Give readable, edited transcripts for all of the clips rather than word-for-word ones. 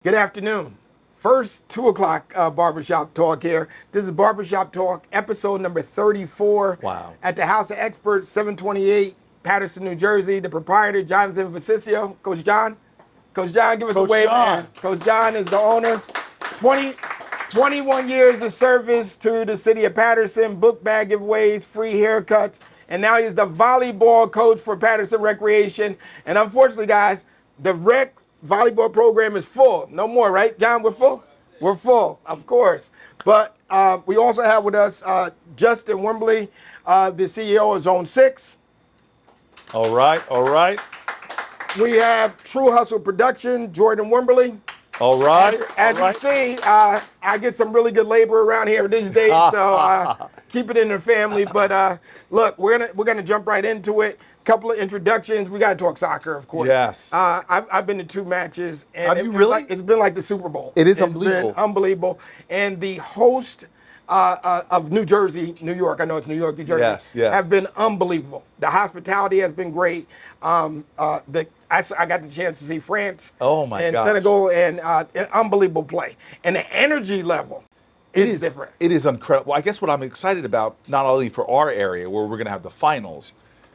Good afternoon. First 2 o'clock Barbershop Talk here. This is Barbershop Talk, episode number 34. Wow. At the House of Experts, 728 Patterson, New Jersey. The proprietor, Jonathan Vicicio. Coach John. Coach John, give us a Coach wave, John. man. Coach John is the owner. 21 years of service to the city of Patterson, book bag giveaways, free haircuts, and now he's the volleyball coach for Patterson Recreation. And unfortunately, guys, the rec volleyball program is full. No more, right, John? We're full? We're full, of course. But we also have with us Justin Wembley, the CEO of Zone 6. All right, all right, We have True Hustle Production, Jordan Wembley. all right. As you see, I get some really good labor around here these days, so keep it in the family. But look, we're gonna jump right into it. Couple of introductions. We got to talk soccer, of course. Yes. I've been to 2 matches, and Have you really? it's been like the Super Bowl. It is It's unbelievable. been unbelievable. And the host of New Jersey, New York, I know it's New York, New Jersey, Yes, yes. have been unbelievable. The hospitality has been great. I got the chance to see France Oh, my and gosh. Senegal, and an unbelievable play. And the energy level is different. It is incredible. I guess what I'm excited about, not only for our area where we're going to have the finals,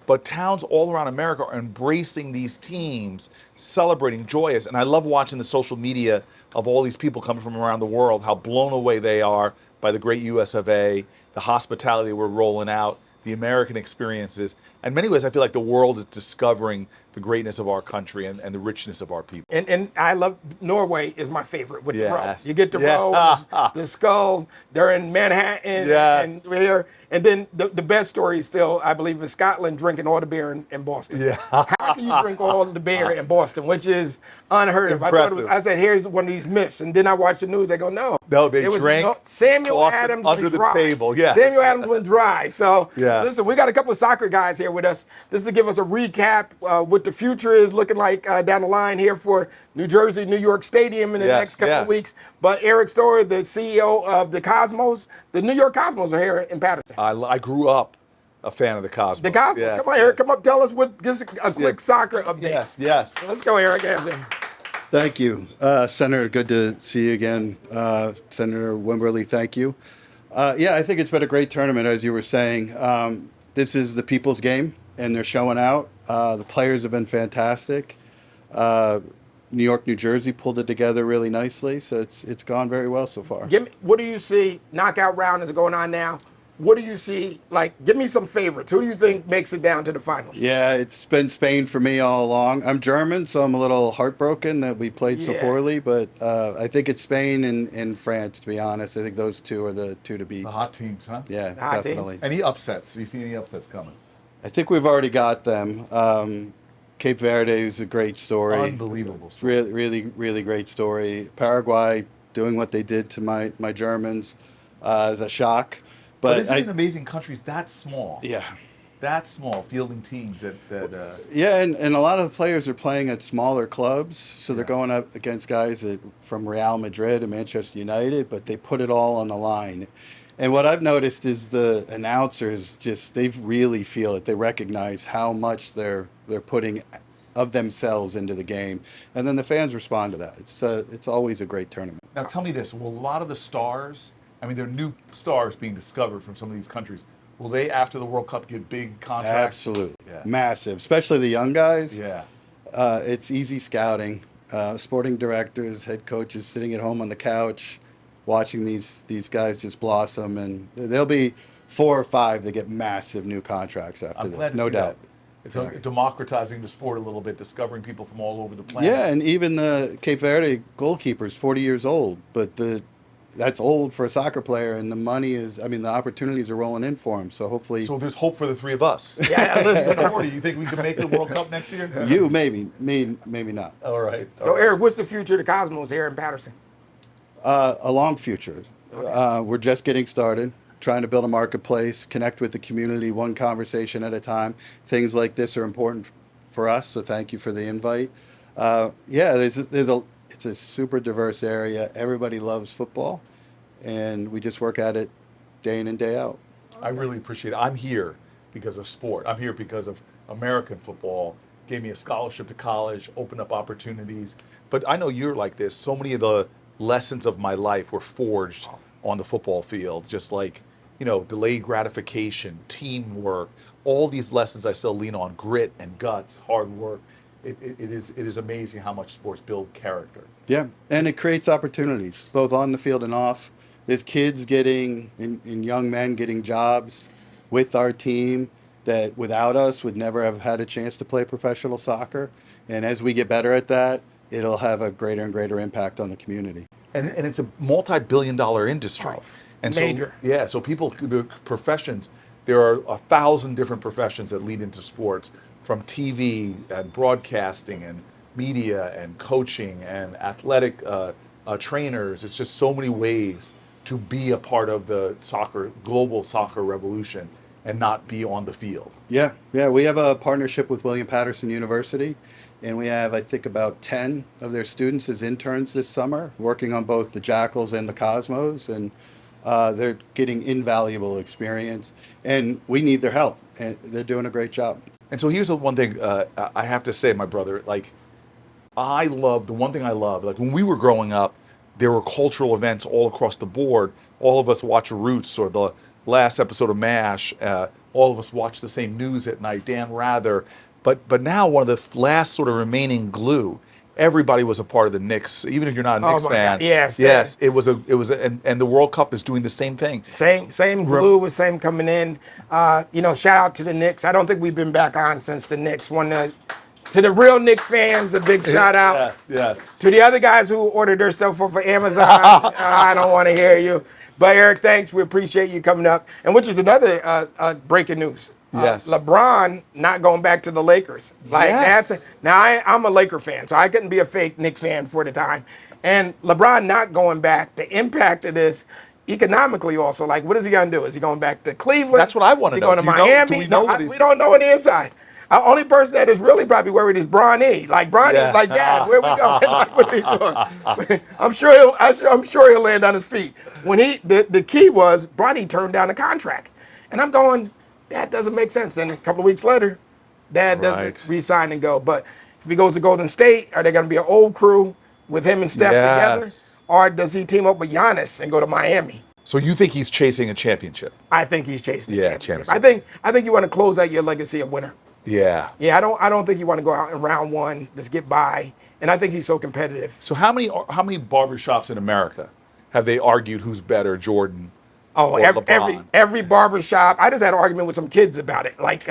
but towns all around America are embracing these teams, celebrating, joyous. And I love watching the social media of all these people coming from around the world, how blown away they are by the great US of A, the hospitality we're rolling out, the American experiences. In many ways, I feel like the world is discovering the greatness of our country and the richness of our people. And I love Norway is my favorite with the row. Yes. You get the Yeah. row, the skull. They're in Manhattan Yes. and there. And then the best story still, I believe, is Scotland drinking all the beer in Boston. Yeah. How can you drink all the beer in Boston, which is unheard of? Impressive. I said, here's one of these myths. And then I watched the news. They go, no. No, they It was drank Samuel Boston Adams under went the dry. table, yeah. Samuel Adams went dry. So Yeah. listen, we got a couple of soccer guys here with us. This is to give us a recap what the future is looking like down the line here for New Jersey, New York Stadium in the Yes, next couple of yes. weeks. But Eric Story, the CEO of the Cosmos, the New York Cosmos are here in Patterson. I grew up a fan of the Cosmos. The Cosmos, Yes, come on, Eric, yes. come up, tell us just a quick soccer update. Yes, yes. Let's go, Eric. Thank you, Senator. Good to see you again, Senator Wimberly. Thank you. Yeah, I think it's been a great tournament, as you were saying. This is the people's game, and they're showing out. The players have been fantastic. New York, New Jersey pulled it together really nicely, so it's gone very well so far. What do you see? Knockout round is going on now. What do you see? Like, give me some favorites. Who do you think makes it down to the finals? Yeah, it's been Spain for me all along. I'm German, so I'm a little heartbroken that we played so Yeah. poorly, but I think it's Spain and France, to be honest. I think those two are the two to beat. The hot teams, huh? Yeah, hot definitely. teams. Any upsets? Do you see any upsets coming? I think we've already got them. Cape Verde is a great story. Unbelievable It's story. really great story. Paraguay doing what they did to my Germans is a shock. But isn't it amazing countries that small? Yeah. That small, fielding teams that Yeah, and a lot of the players are playing at smaller clubs, so they're Yeah. going up against guys from Real Madrid and Manchester United, but they put it all on the line. And what I've noticed is the announcers they really feel it. They recognize how much they're putting of themselves into the game, and then the fans respond to that. It's always a great tournament. Now tell me this, will a lot of the stars, I mean, there are new stars being discovered from some of these countries, will they, after the World Cup, get big contracts? Absolutely, Yeah. massive, especially the young guys. Yeah. It's easy scouting. Sporting directors, head coaches sitting at home on the couch, watching these guys just blossom, and there'll be 4 or 5 that get massive new contracts after I'm this, glad to no see doubt. that. It's democratizing the sport a little bit, discovering people from all over the planet. Yeah, and even the Cape Verde goalkeeper's 40 years old, but that's old for a soccer player, and the opportunities are rolling in for him. So hopefully, So there's hope for the 3 of us. Yeah, listen. Cory, you think we can make the World Cup next year? you maybe, me maybe not. All right. So, Eric, what's the future of the Cosmos here in Patterson? A long future. We're just getting started, trying to build a marketplace, connect with the community, one conversation at a time. Things like this are important for us, so thank you for the invite. It's a super diverse area. Everybody loves football, and we just work at it day in and day out. I really appreciate it. I'm here because of sport. I'm here because of American football gave me a scholarship to college, opened up opportunities. But I know you're like this. So many of the lessons of my life were forged on the football field, just like, delayed gratification, teamwork, all these lessons I still lean on, grit and guts, hard work. It is amazing how much sports build character. Yeah, and it creates opportunities both on the field and off. There's kids getting, and young men getting jobs with our team that without us would never have had a chance to play professional soccer. And as we get better at that, it'll have a greater and greater impact on the community. And it's a multi-billion-dollar industry. And Major. So people, the professions, there are 1,000 different professions that lead into sports, from TV and broadcasting and media and coaching and athletic trainers. It's just so many ways to be a part of the global soccer revolution and not be on the field. Yeah, we have a partnership with William Patterson University, and we have, I think, about 10 of their students as interns this summer, working on both the Jackals and the Cosmos, and they're getting invaluable experience, and we need their help, and they're doing a great job. And so here's the one thing I have to say, my brother, like, the one thing I love, like when we were growing up, there were cultural events all across the board. All of us watch Roots or the last episode of MASH. All of us watch the same news at night, Dan Rather. But now one of the last sort of remaining glue, everybody was a part of the Knicks, even if you're not a Knicks fan. God. Yes. It was and the World Cup is doing the same thing. Same glue was same coming in. Shout out to the Knicks. I don't think we've been back on since the Knicks won to the real Knicks fans, a big shout out. Yes. To the other guys who ordered their stuff off of Amazon, I don't want to hear you. But Eric, thanks. We appreciate you coming up. And which is another breaking news. Yes. LeBron not going back to the Lakers. I'm a Laker fan, so I couldn't be a fake Knicks fan for the time. And LeBron not going back, the impact of this economically also, like, what is he going to do? Is he going back to Cleveland? That's what I want to know. Is he going to Miami? We don't know on the inside. The only person that is really probably worried is Bronny. Like, Bronny is like, Dad, where we going? Like, what are you doing? I'm sure he'll land on his feet. When the key was Bronny turned down the contract. And I'm going, that doesn't make sense. And a couple of weeks later, Dad doesn't re-sign and go. But if he goes to Golden State, are they going to be an old crew with him and Steph together? Or does he team up with Giannis and go to Miami? So you think he's chasing a championship? I think he's chasing a championship. Championship. I think you want to close out your legacy a winner. Yeah. Yeah, I don't think you want to go out in round one, just get by. And I think he's so competitive. So how many barbershops in America have they argued who's better, Jordan? Oh, every barbershop. I just had an argument with some kids about it, like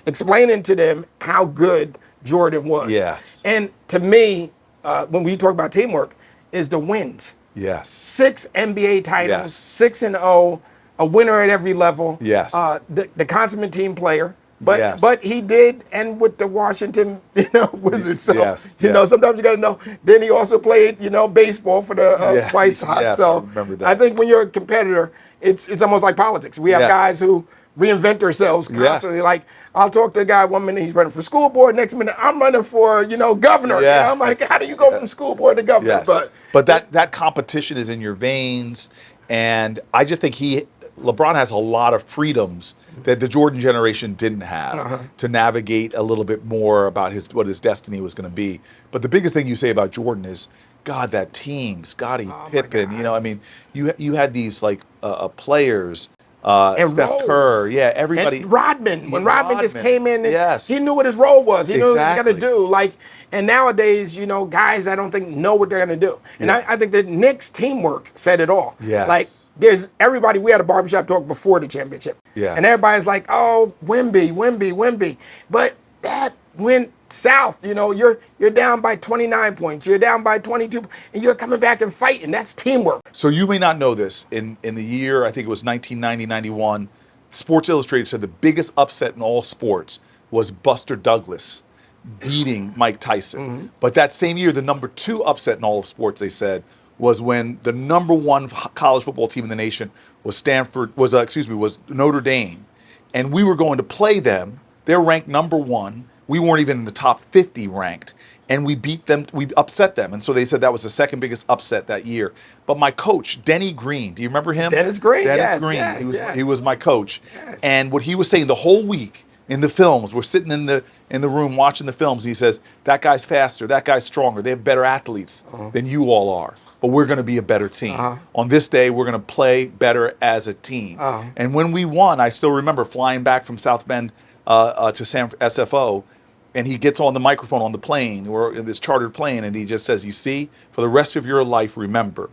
explaining to them how good Jordan was. Yes. And to me, when we talk about teamwork, is the wins. Yes. 6 NBA titles, Yes. 6-0, a winner at every level. Yes. The consummate team player. But he did end with the Washington, Wizards. So sometimes you got to know. Then he also played, baseball for the White Sox. Yes, so I remember that. I think when you're a competitor, it's almost like politics. We have guys who reinvent themselves constantly. Like, I'll talk to a guy 1 minute he's running for school board, next minute I'm running for governor. Yeah. I'm like, how do you go from school board to governor? Yes. But that competition is in your veins, and I just think LeBron has a lot of freedoms that the Jordan generation didn't have to navigate a little bit more about what his destiny was going to be. But the biggest thing you say about Jordan is, God, that team, Scottie Pippen. You had these players. And Steph Kerr, everybody. And Rodman, when Rodman just came in, and he knew what his role was. He knew what he was going to do. And nowadays, guys, I don't think know what they're going to do. And I think the Knicks teamwork said it all. Yes. There's everybody. We had a barbershop talk before the championship. Yeah. And everybody's like, oh, Wemby. But that went south. You're down by 29 points. You're down by 22, and you're coming back and fighting. That's teamwork. So you may not know this. In the year, I think it was 1990-91, Sports Illustrated said the biggest upset in all sports was Buster Douglas beating Mike Tyson. Mm-hmm. But that same year, the number 2 upset in all of sports, they said, was when the number 1 college football team in the nation was Notre Dame, and we were going to play them. They're ranked number 1. We weren't even in the top 50 ranked, and we beat them. We upset them, and so they said that was the second biggest upset that year. But my coach, Denny Green, do you remember him? Dennis Green. Dennis Green. He was my coach, and what he was saying the whole week, in the films. We're sitting in the room watching the films. And he says, that guy's faster, that guy's stronger. They have better athletes than you all are. But we're going to be a better team. On this day, we're going to play better as a team. And when we won, I still remember flying back from South Bend to San SFO, and he gets on the microphone on the plane, or in this chartered plane, and he just says, you see, for the rest of your life, remember,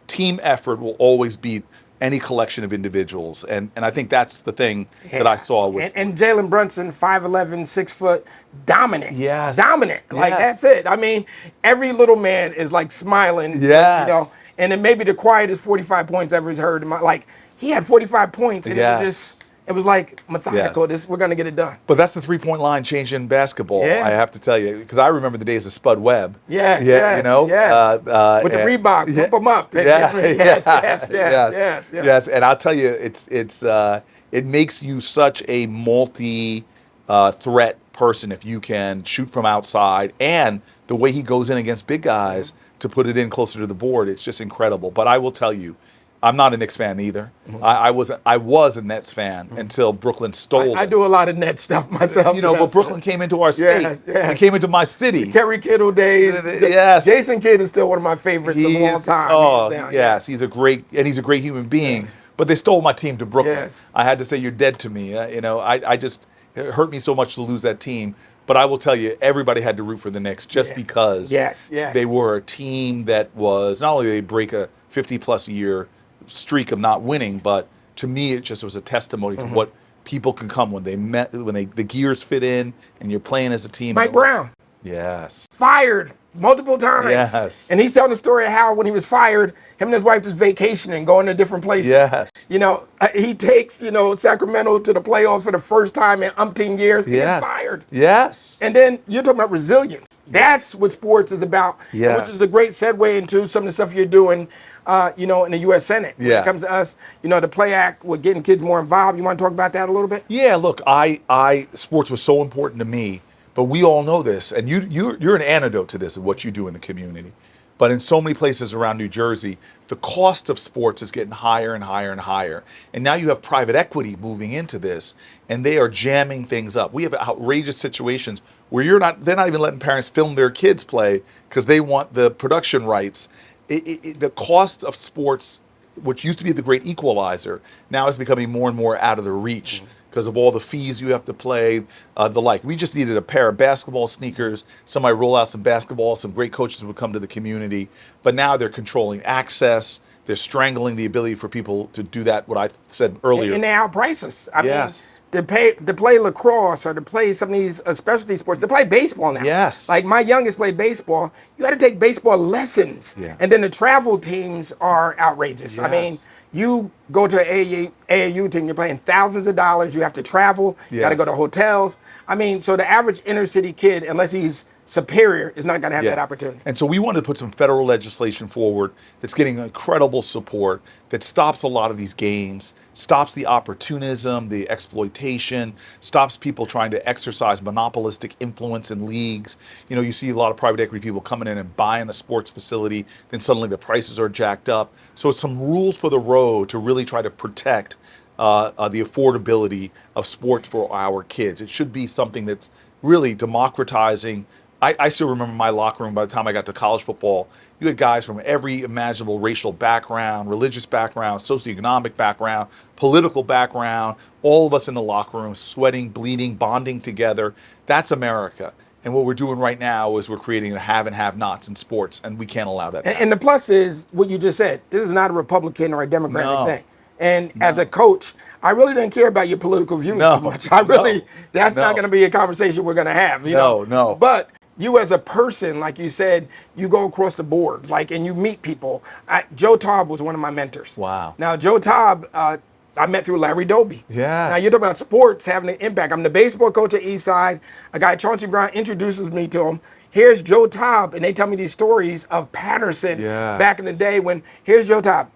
team effort will always beat any collection of individuals. And I think that's the thing that I saw with. And Jalen Brunson, 5'11", 6 foot, dominant. Yes. Dominant. Like, Yes. that's it. I mean, every little man is like smiling. Yes. You know, and then maybe the quietest 45 points ever heard in my, like, he had 45 points, and Yes. it was just, it was like methodical. Yes. We're going to get it done. But that's the three-point line change in basketball, Yeah. I have to tell you, because I remember the days of Spud Webb. Yes, Yeah, yes, you know, yes. With the and- Reebok, yeah, pump them up. Yeah, Yes, yeah, yes, yes. yes. And I'll tell you, it makes you such a multi-threat person if you can shoot from outside, and the way he goes in against big guys to put it in closer to the board, it's just incredible. But I will tell you, I'm not a Knicks fan either. I was a Nets fan until Brooklyn stole I it. do a lot of net stuff myself. You know, but Brooklyn came into our state. Yes, yes. It came into my city. Kerry Kittle days. Yes. Jason Kidd is still one of my favorites of all time. Oh, hands down. yes, he's a great human being. But they stole my team to Brooklyn. Yes. I had to say, you're dead to me. You know, I just, it hurt me so much to lose that team. But I will tell you, everybody had to root for the Knicks just because they were a team that was, not only did they break a 50-plus year streak of not winning, but to me, it just was a testimony to what people can come when the gears fit in and you're playing as a team. Mike Brown. Yes. Fired multiple times. Yes. And he's telling the story of how when he was fired, him and his wife just vacationing, going to different places. Yes. You know, he takes, Sacramento to the playoffs for the first time in umpteen years. He gets fired. Yes. And then you're talking about resilience. That's what sports is about, which is a great segue into some of the stuff you're doing, in the U.S. Senate. When it comes to us, the PLAY Act with getting kids more involved. You want to talk about that a little bit? Yeah, look, sports was so important to me, but we all know this, and you're an antidote to this of what you do in the community. But in so many places around New Jersey, the cost of sports is getting higher and higher and higher. And now you have private equity moving into this, and they are jamming things up. We have outrageous situations where they're not even letting parents film their kids play because they want the production rights. The cost of sports, which used to be the great equalizer, now is becoming more and more out of the reach because of all the fees you have to play, the like. We just needed a pair of basketball sneakers, somebody roll out some basketball, some great coaches would come to the community. But now they're controlling access. They're strangling the ability for people to do that, what I said earlier. And they outprice us. I mean, to play lacrosse or to play some of these specialty sports, to play baseball now. Yes. Like my youngest played baseball. You got to take baseball lessons. Yeah. And then the travel teams are outrageous. Yes. I mean, you go to an AAU team, you're paying thousands of dollars. You have to travel. You got to go to hotels. I mean, so the average inner city kid, unless he's superior, is not going to have that opportunity. And so we wanted to put some federal legislation forward that's getting incredible support, that stops a lot of these games, stops the opportunism, the exploitation, stops people trying to exercise monopolistic influence in leagues. You see a lot of private equity people coming in and buying a sports facility, then suddenly the prices are jacked up. So it's some rules for the road to really try to protect the affordability of sports for our kids. It should be something that's really democratizing. I still remember my locker room by the time I got to college football. You had guys from every imaginable racial background, religious background, socioeconomic background, political background, all of us in the locker room, sweating, bleeding, bonding together. That's America. And what we're doing right now is we're creating a have and have-nots in sports, and we can't allow that. And the plus is what you just said. This is not a Republican or a Democratic thing. And as a coach, I really didn't care about your political views too much. That's not going to be a conversation we're going to have. No. But you as a person, like you said, you go across the board, and you meet people. Joe Taub was one of my mentors. Wow. Now, Joe Taub, I met through Larry Doby. Yeah. Now, you're talking about sports having an impact. I'm the baseball coach at Eastside. A guy, Chauncey Brown, introduces me to him. Here's Joe Taub, and they tell me these stories of Patterson back in the day when, here's Joe Taub,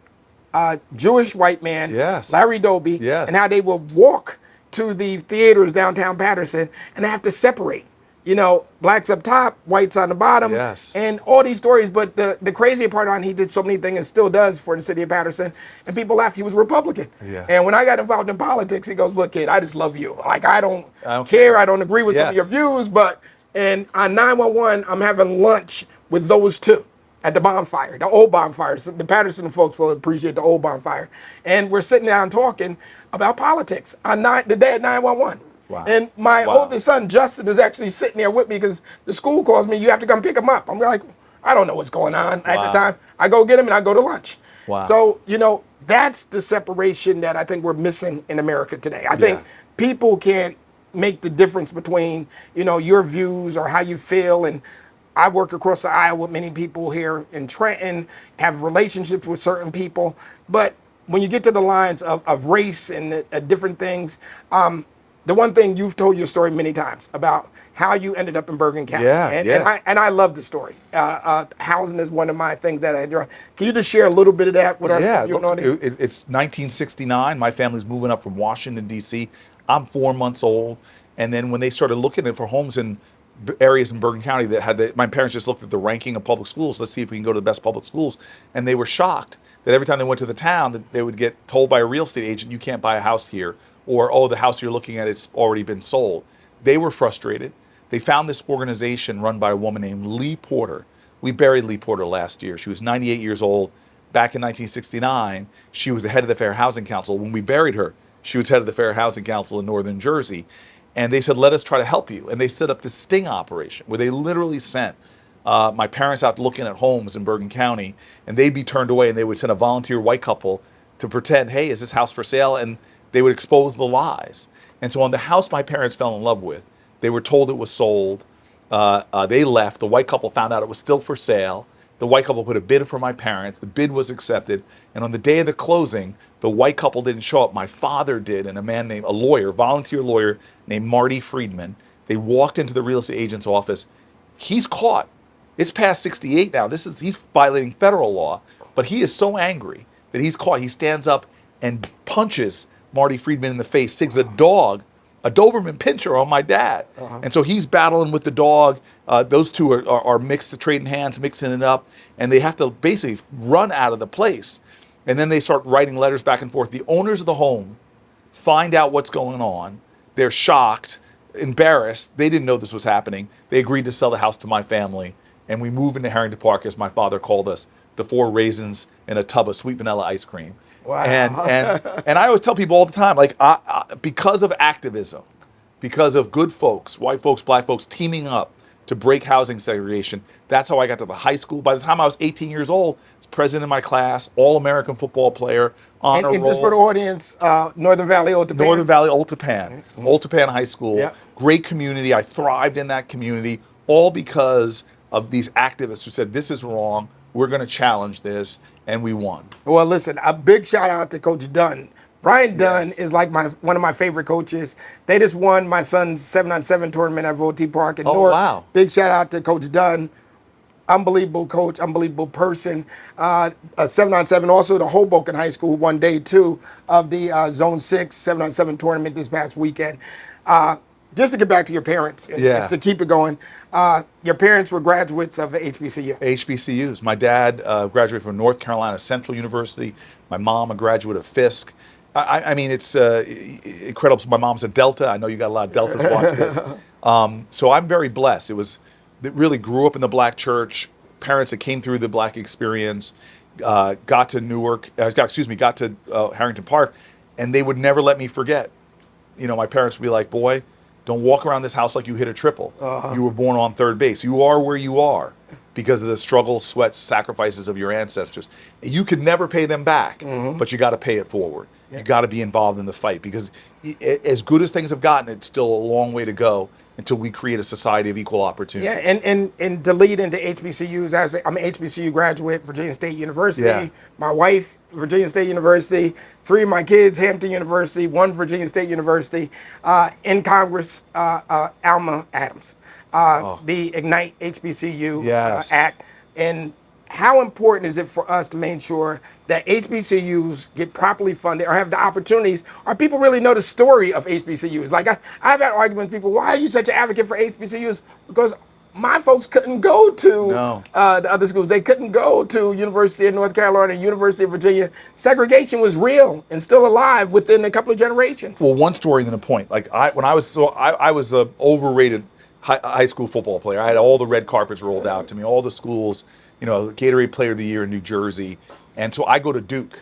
Jewish white man, Larry Doby, and how they will walk to the theaters downtown Patterson and they have to separate. you know, blacks up top, whites on the bottom, Yes. and all these stories. But the crazier part on, he did so many things and still does for the city of Patterson, and people laugh. He was Republican. Yeah. And when I got involved in politics, he goes, "Look, kid, I just love you. Like, I don't care. care. I don't agree with some of your Yes. views, but." And on 911, I'm having lunch with those two at the bonfire, the old bonfire. So the Patterson folks will appreciate the old bonfire. And we're sitting down talking about politics on the day at 911. Wow. And my Wow. oldest son, Justin, is actually sitting there with me because the school calls me, you have to come pick him up. I'm like, I don't know what's going on at the Wow. time. I go get him and I go to lunch. Wow. So, you know, that's the separation that I think we're missing in America today. I think people can't make the difference between, you know, your views or how you feel. And I work across the aisle with many people here in Trenton, have relationships with certain people. But when you get to the lines of race and different things, the one thing you've told your story many times about how you ended up in Bergen County. Yeah, and I love the story. Housing is one of my things that I enjoy. Can you just share a little bit of that with our viewing look, audience? it's 1969. My family's moving up from Washington, D.C. I'm 4 months old. And then when they started looking for homes in areas in Bergen County that had my parents just looked at the ranking of public schools. Let's see if we can go to the best public schools. And they were shocked that every time they went to the town, that they would get told by a real estate agent, you can't buy a house here. Or, oh, the house you're looking at, it's already been sold. They were frustrated. They found this organization run by a woman named Lee Porter. We buried Lee Porter last year. She was 98 years old. Back in 1969, she was the head of the Fair Housing Council. When we buried her, she was head of the Fair Housing Council in Northern Jersey. And they said, let us try to help you. And they set up this sting operation where they literally sent my parents out looking at homes in Bergen County, and they'd be turned away, and they would send a volunteer white couple to pretend, hey, is this house for sale? And they would expose the lies. And so on the house my parents fell in love with, they were told it was sold. They left. The white couple found out it was still for sale. The white couple put a bid for my parents. The bid was accepted. And on the day of the closing, the white couple didn't show up. My father did, and a lawyer, volunteer lawyer named Marty Friedman. They walked into the real estate agent's office. He's caught. It's past 68 now. He's violating federal law, but he is so angry that he's caught. He stands up and punches Marty Friedman in the face, sticks a Doberman Pinscher on my dad. And so he's battling with the dog. Those two are mixed, trading hands, mixing it up, and they have to basically run out of the place. And then they start writing letters back and forth. The owners of the home find out what's going on. They're shocked, embarrassed. They didn't know this was happening. They agreed to sell the house to my family, and we moved into Harrington Park, as my father called us, the 4 raisins in a tub of sweet vanilla ice cream. Wow. And I always tell people all the time, like, because of activism, because of good folks, white folks, black folks teaming up to break housing segregation, that's how I got to the high school. By the time I was 18 years old, I was president of my class, all-American football player, honor And just roll. for the audience, Northern Valley, Old Japan. Northern Valley, Old Japan, Old Japan High School, Yeah. great community. I thrived in that community, all because of these activists who said, this is wrong, we're going to challenge this, and we won. Well, listen, a big shout out to Coach Dunn. Brian Dunn is like one of my favorite coaches. They just won my son's 7-on-7 tournament at Volte Park in Newark. Wow. Big shout out to Coach Dunn. Unbelievable coach, unbelievable person. 7-on-7, also the Hoboken High School won day 2 of the Zone 6 7-on-7 tournament this past weekend. Just to get back to your parents, and to keep it going, your parents were graduates of HBCU. HBCUs. My dad graduated from North Carolina Central University. My mom, a graduate of Fisk. I mean, it's incredible. My mom's a Delta. I know you got a lot of Deltas watching this. So I'm very blessed. It really grew up in the black church. Parents that came through the black experience, got to Newark, got to Harrington Park, and they would never let me forget. You know, my parents would be like, boy, don't walk around this house like you hit a triple. You were born on third base. You are where you are because of the struggle, sweat, sacrifices of your ancestors. You could never pay them back, but you got to pay it forward. You got to be involved in the fight because as good as things have gotten, it's still a long way to go until we create a society of equal opportunity. Yeah, and to lead into HBCUs, I'm an HBCU graduate, Virginia State University. Yeah. My wife, Virginia State University. 3 of my kids, Hampton University. 1 Virginia State University. In Congress, Alma Adams. The Ignite HBCU Act. And how important is it for us to make sure that HBCUs get properly funded or have the opportunities, or people really know the story of HBCUs? Like I've had arguments with people, why are you such an advocate for HBCUs? Because my folks couldn't go to No. the other schools. They couldn't go to University of North Carolina, University of Virginia. Segregation was real and still alive within a couple of generations. Well, one story and then a point. Like I was a overrated high school football player. I had all the red carpets rolled out to me, all the schools, Gatorade Player of the Year in New Jersey. And so I go to Duke,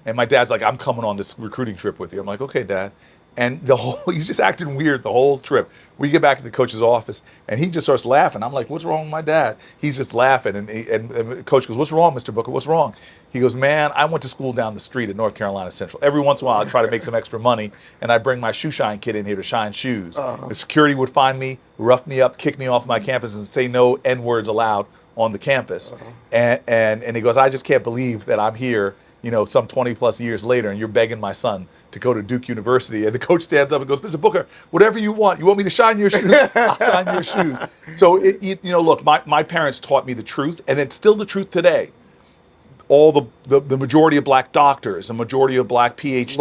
and my dad's like, I'm coming on this recruiting trip with you. I'm like, okay, Dad. And he's just acting weird the whole trip. We get back to the coach's office, and he just starts laughing. I'm like, what's wrong with my dad? He's just laughing, and the coach goes, what's wrong, Mr. Booker? What's wrong? He goes, man, I went to school down the street at North Carolina Central. Every once in a while, I try to make some extra money, and I bring my shoe shine kid in here to shine shoes. The security would find me, rough me up, kick me off my campus, and say no N-words allowed on the campus. And he goes, I just can't believe that I'm here, some 20 plus years later, and you're begging my son to go to Duke University. And the coach stands up and goes, Mr. Booker, whatever you want. You want me to shine your shoes? I'll shine your shoes. So, look, my parents taught me the truth, and it's still the truth today. All the majority of black doctors, the majority of black PhDs,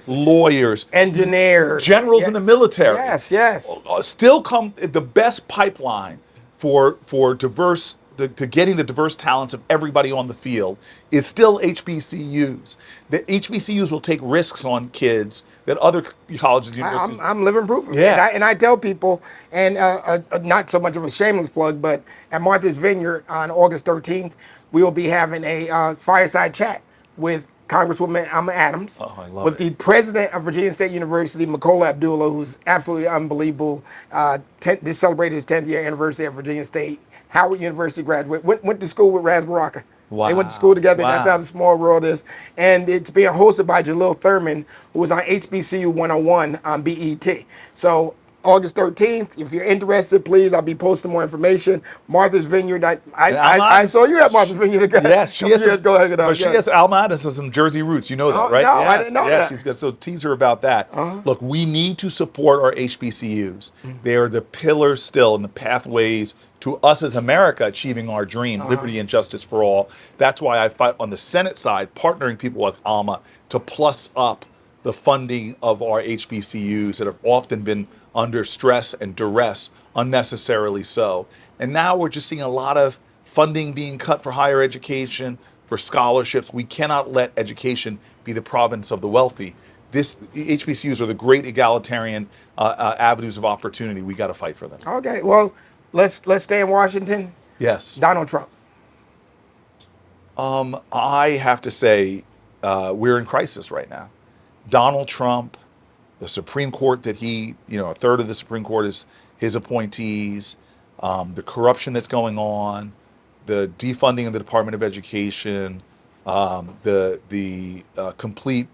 lawyers, engineers, generals in the military. Yes. Still come the best pipeline for diverse to getting the diverse talents of everybody on the field is still HBCUs. The HBCUs will take risks on kids that other colleges, universities. I'm living proof of it. And I tell people, and not so much of a shameless plug, but at Martha's Vineyard on August 13th, we will be having a fireside chat with Congresswoman Alma Adams, with the president of Virginia State University, Makola Abdullah, who's absolutely unbelievable. Just celebrated his 10th year anniversary at Virginia State. Howard University graduate. Went to school with Raz Baraka. Wow. They went to school together. Wow. That's how the small world is. And it's being hosted by Jalil Thurman, who was on HBCU 101 on BET. So August 13th, if you're interested, please, I'll be posting more information. Martha's Vineyard. I saw you at Martha's Vineyard again. Yes, she has. Go hang it out. But she has Alma Adams has some Jersey roots. You know that, right? No, I didn't know that. She's good. So tease her about that. Look, we need to support our HBCUs. They are the pillars still and the pathways to us as America achieving our dream, liberty and justice for all. That's why I fight on the Senate side, partnering people with Alma to plus up the funding of our HBCUs that have often been under stress and duress, unnecessarily so. And now we're just seeing a lot of funding being cut for higher education, for scholarships. We cannot let education be the province of the wealthy. HBCUs are the great egalitarian avenues of opportunity. We got to fight for them. Okay, well, let's stay in Washington. Yes. Donald Trump. I have to say, we're in crisis right now. Donald Trump, the Supreme Court that a third of the Supreme Court is his appointees, the corruption that's going on, the defunding of the Department of Education, the complete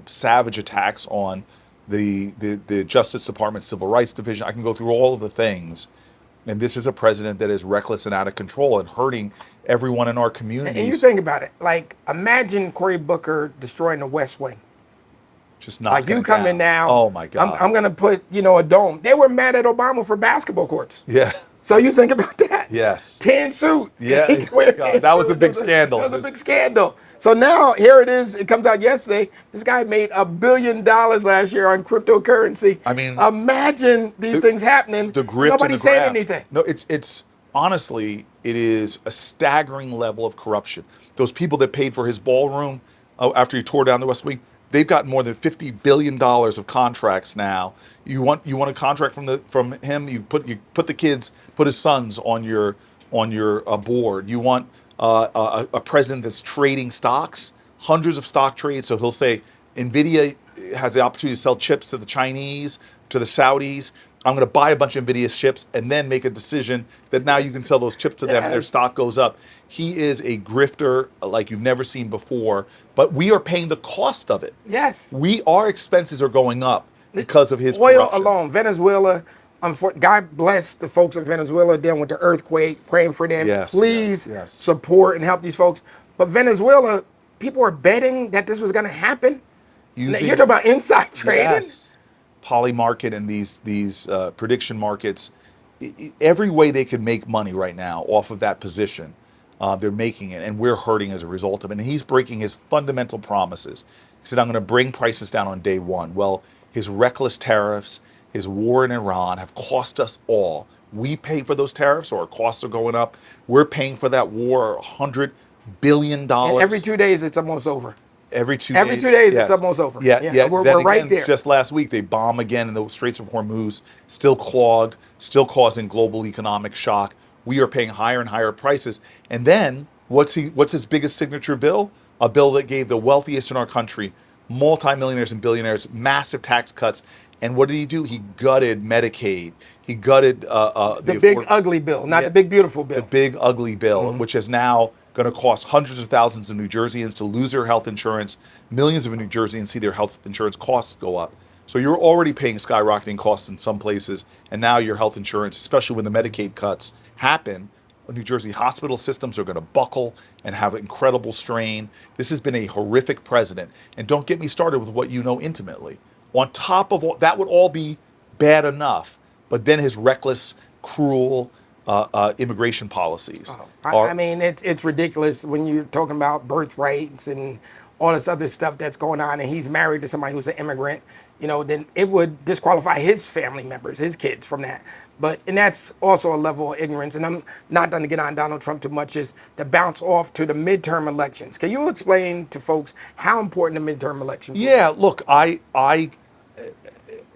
savage attacks on the Justice Department Civil Rights Division. I can go through all of the things. And this is a president that is reckless and out of control and hurting everyone in our communities. And you think about it, like imagine Cory Booker destroying the West Wing. Just not like you come in now. Oh my God! I'm gonna put a dome. They were mad at Obama for basketball courts. Yeah. So you think about that. Yes. Tan suit. Yeah. God, that was a big scandal. That was a big scandal. So now here it is. It comes out yesterday. This guy made $1 billion last year on cryptocurrency. I mean, imagine these things happening. The grip. Nobody's saying anything. No, it's honestly, it is a staggering level of corruption. Those people that paid for his ballroom after he tore down the West Wing, they've gotten more than $50 billion of contracts now. You want a contract from him? You put his sons on your board. You want a president that's trading stocks, hundreds of stock trades. So he'll say, NVIDIA has the opportunity to sell chips to the Chinese, to the Saudis. I'm going to buy a bunch of NVIDIA chips and then make a decision that now you can sell those chips to them and their stock goes up. He is a grifter like you've never seen before, but we are paying the cost of it. Yes. Our expenses are going up because of his oil corruption. Alone. Venezuela, God bless the folks in Venezuela dealing with the earthquake, praying for them. Yes, Please yes. support and help these folks. But Venezuela, people are betting that this was going to happen. You're talking about inside trading? Yes. Poly market and these prediction markets, every way they can make money right now off of that position They're making it, and we're hurting as a result of it. And he's breaking his fundamental promises. He said, I'm going to bring prices down on day one. Well, his reckless tariffs, his war in Iran have cost us all. We pay for those tariffs, or our costs are going up. We're paying for that war $100 billion. And every 2 days, it's almost over. Every 2 Every days. 2 days, it's Yes. almost over. Yeah. We're Then right again, there. just last week, they bomb again in the Straits of Hormuz, still clogged, still causing global economic shock. We are paying higher and higher prices. And then what's his biggest signature bill? A bill that gave the wealthiest in our country, multimillionaires and billionaires, massive tax cuts. And what did he do? He gutted Medicaid. He gutted The big ugly bill, not the big beautiful bill. the big ugly bill, which is now going to cost hundreds of thousands of New Jerseyans to lose their health insurance, millions of New Jerseyans see their health insurance costs go up. So you're already paying skyrocketing costs in some places, and now your health insurance, especially when the Medicaid cuts happen, New Jersey hospital systems are going to buckle and have incredible strain. This has been a horrific president. And don't get me started with what you know intimately. On top of all, that would all be bad enough, but then his reckless, cruel immigration policies. I mean, it's ridiculous when you're talking about birth rates and all this other stuff that's going on, and he's married to somebody who's an immigrant. Then it would disqualify his family members, his kids, from that. And that's also a level of ignorance. And I'm not going to get on Donald Trump too much. Is to bounce off to the midterm elections. Can you explain to folks how important the midterm elections? Yeah, look,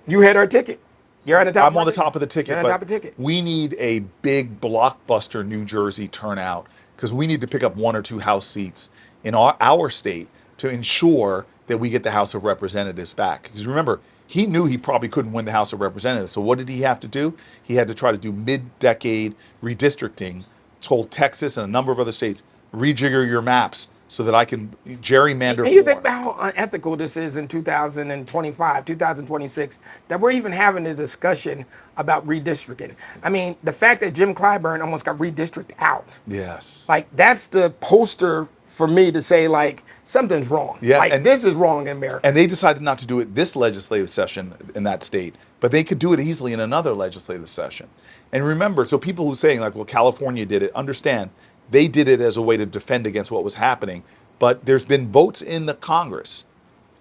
You had our ticket. You're on the top. I'm on the top of the ticket. You're on the top of the ticket. We need a big blockbuster New Jersey turnout because we need to pick up 1 or 2 House seats in our state to ensure that we get the House of Representatives back. Because remember, he knew he probably couldn't win the House of Representatives. So what did he have to do? He had to try to do mid-decade redistricting, told Texas and a number of other states, rejigger your maps so that I can gerrymander. And you think about how unethical this is in 2025, 2026, that we're even having a discussion about redistricting. I mean, the fact that Jim Clyburn almost got redistricted out. Yes. Like, that's the poster for me to say, like, something's wrong. Yeah, like, this is wrong in America. And they decided not to do it this legislative session in that state, but they could do it easily in another legislative session. And remember, so people who are saying, like, well, California did it, understand, they did it as a way to defend against what was happening. But there's been votes in the Congress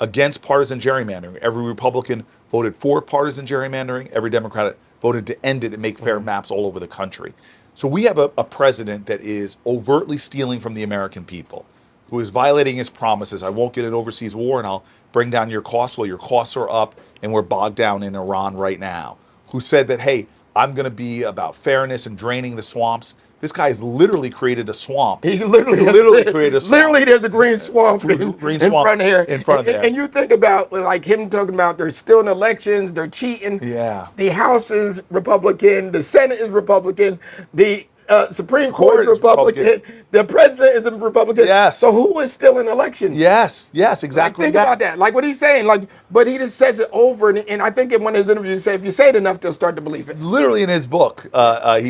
against partisan gerrymandering. Every Republican voted for partisan gerrymandering. Every Democrat voted to end it and make fair maps all over the country. So we have a president that is overtly stealing from the American people, who is violating his promises. I won't get an overseas war and I'll bring down your costs. Well, your costs are up and we're bogged down in Iran right now. Who said that, hey, I'm going to be about fairness and draining the swamps. This guy's literally created a swamp. He literally created a swamp. Literally, there's a green swamp in front here. In front of there. And you think about, like, him talking about they're still in elections, they're cheating. Yeah. The House is Republican, the Senate is Republican, the Supreme Court is Republican, the president is a Republican. Yes. So who is still in elections? Yes, exactly. Like, think about that. Like what he's saying. Like, but he just says it over, and I think in one of his interviews he said, if you say it enough, they'll start to believe it. Literally in his book, he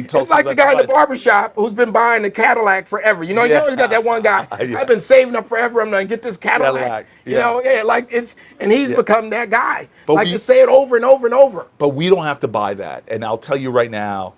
told. It's like the guy in the barbershop who's been buying the Cadillac forever. You always got that one guy. Yeah. I've been saving up forever. I'm gonna get this Cadillac. Yeah. Like and he's become that guy. But to say it over and over and over. But we don't have to buy that. And I'll tell you right now,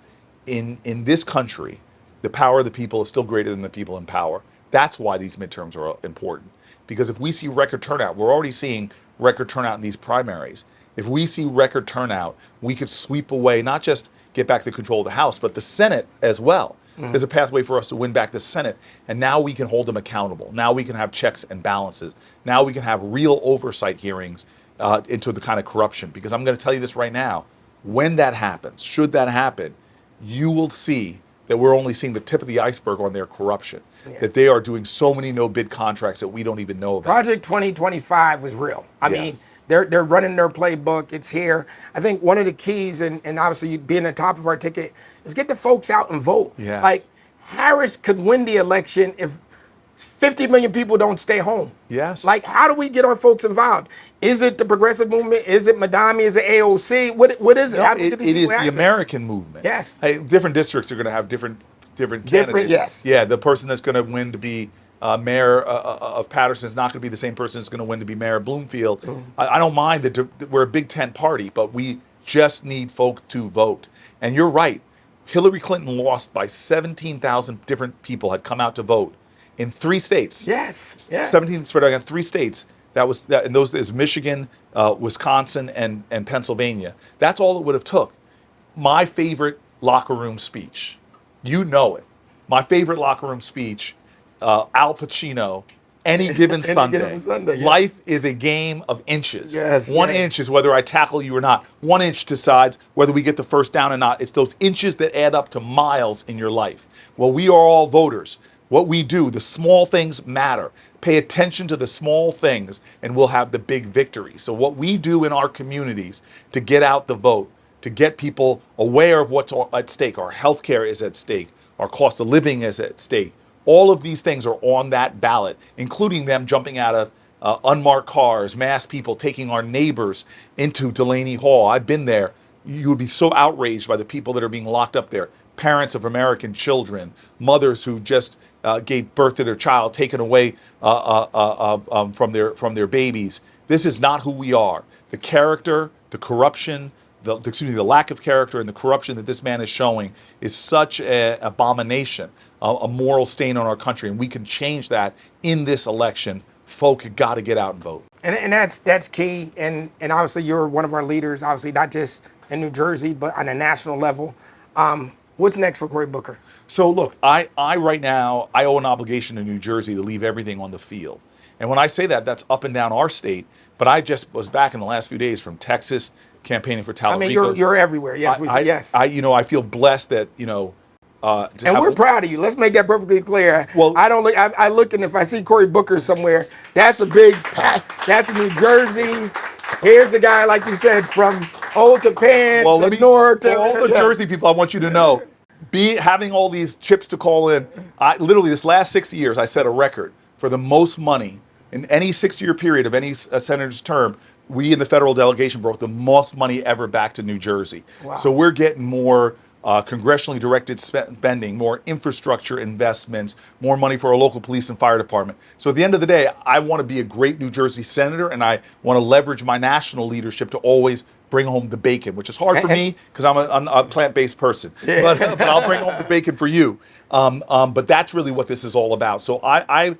in this country, the power of the people is still greater than the people in power. That's why these midterms are important. Because if we see record turnout, we're already seeing record turnout in these primaries. If we see record turnout, we could sweep away, not just get back the control of the House, but the Senate as well. There's a pathway for us to win back the Senate. And now we can hold them accountable. Now we can have checks and balances. Now we can have real oversight hearings into the kind of corruption. Because I'm going to tell you this right now, when that happens, should that happen, you will see that we're only seeing the tip of the iceberg on their corruption, that they are doing so many no-bid contracts that we don't even know about. Project 2025 was real. I mean, they're running their playbook. It's here. I think one of the keys, and obviously being the top of our ticket, is get the folks out and vote. Yes. Like, Harris could win the election if 50 million people don't stay home. Yes. Like, how do we get our folks involved? Is it the progressive movement? Is it Madami? Is it AOC? What is it? No, How do we get these it is people the active? American movement. Yes. Hey, different districts are going to have different candidates. Yes. Yeah, the person that's going to win to be mayor of Patterson is not going to be the same person that's going to win to be mayor of Bloomfield. I don't mind that we're a big tent party, but we just need folk to vote. And you're right. Hillary Clinton lost by 17,000 different people had come out to vote in 3 states. Yes, yes. 17 spread out on 3 states. That was that, and those is Michigan, Wisconsin, and Pennsylvania. That's all it would have took. My favorite locker room speech, you know it. My favorite locker room speech, Al Pacino. Any given Sunday. Yes. Life is a game of inches. Yes, 1 yes. inch is whether I tackle you or not. 1 inch decides whether we get the first down or not. It's those inches that add up to miles in your life. Well, we are all voters. What we do, the small things matter. Pay attention to the small things and we'll have the big victory. So what we do in our communities to get out the vote, to get people aware of what's at stake, our healthcare is at stake, our cost of living is at stake. All of these things are on that ballot, including them jumping out of unmarked cars, mass people taking our neighbors into Delaney Hall. I've been there. You would be so outraged by the people that are being locked up there. Parents of American children, mothers who just gave birth to their child, taken away from their babies. This is not who we are. The character, the corruption, the lack of character and the corruption that this man is showing is such an abomination, a moral stain on our country, and we can change that in this election. Folk got to get out and vote. And that's key. And obviously you're one of our leaders, obviously not just in New Jersey, but on a national level. What's next for Cory Booker? So look, I right now, I owe an obligation to New Jersey to leave everything on the field. And when I say that, that's up and down our state. But I just was back in the last few days from Texas, campaigning for Talarico. I mean, you're everywhere. Yes, yes. I feel blessed that, and we're proud of you. Let's make that perfectly clear. Well, I look, and if I see Cory Booker somewhere, that's a big that's New Jersey. Here's the guy, like you said, from Old Japan to North. For all the Jersey people, I want you to know, having all these chips to call in. I literally, this last 6 years, I set a record for the most money in any 6-year period of any senator's term. We in the federal delegation brought the most money ever back to New Jersey. Wow. So we're getting more congressionally directed spending, more infrastructure investments, more money for our local police and fire department. So at the end of the day, I want to be a great New Jersey senator, and I want to leverage my national leadership to always bring home the bacon, which is hard for me because I'm a plant-based person. Yeah. But I'll bring home the bacon for you. But that's really what this is all about. So I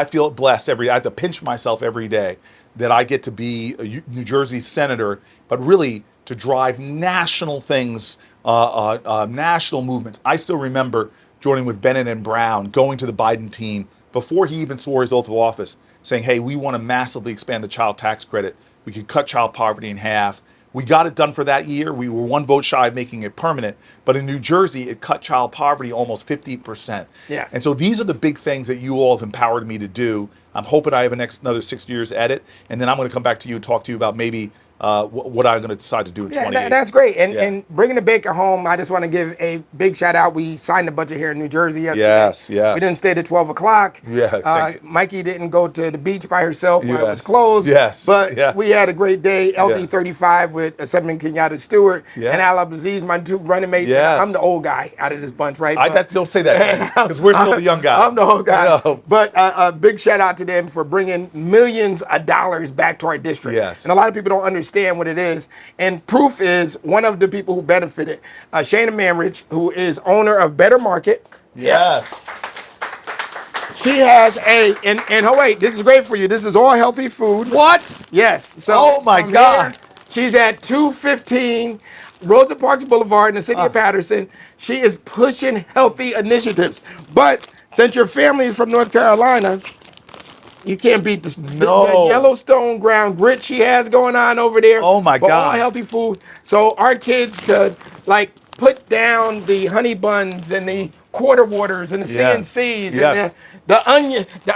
feel blessed I have to pinch myself every day that I get to be a New Jersey senator, but really to drive national things, national movements. I still remember joining with Bennett and Brown, going to the Biden team before he even swore his oath of office, saying, hey, we want to massively expand the child tax credit. We could cut child poverty in half. We got it done for that year. We were 1 vote shy of making it permanent. But in New Jersey, it cut child poverty almost 50%. Yes. And so these are the big things that you all have empowered me to do. I'm hoping I have another 6 years at it. And then I'm going to come back to you and talk to you about maybe what I'm going to decide to do in 2028. That's great. And bringing the bacon home, I just want to give a big shout out. We signed the budget here in New Jersey yesterday. Yes. We didn't stay to 12 o'clock. Yeah. Mikey didn't go to the beach by herself when it was closed. Yes. But we had a great day. LD 35 with Assemblyman Kenyatta Stewart and Al Abdulaziz, my 2 running mates. Yes. I'm the old guy out of this bunch, right? Don't say that because we're still the young guys. I'm the old guy. But a big shout out to them for bringing millions of dollars back to our district. Yes. And a lot of people don't understand what it is. And proof is one of the people who benefited, Shana Manrich, who is owner of Better Market. Yes. She has wait, this is great for you. This is all healthy food. What? Yes. So oh my God. She's at 215 Rosa Parks Boulevard in the city of Patterson. She is pushing healthy initiatives. But since your family is from North Carolina, you can't beat the Yellowstone ground grit she has going on over there. Oh my God. All healthy food. So our kids could put down the honey buns and the quarter waters and the CNCs and the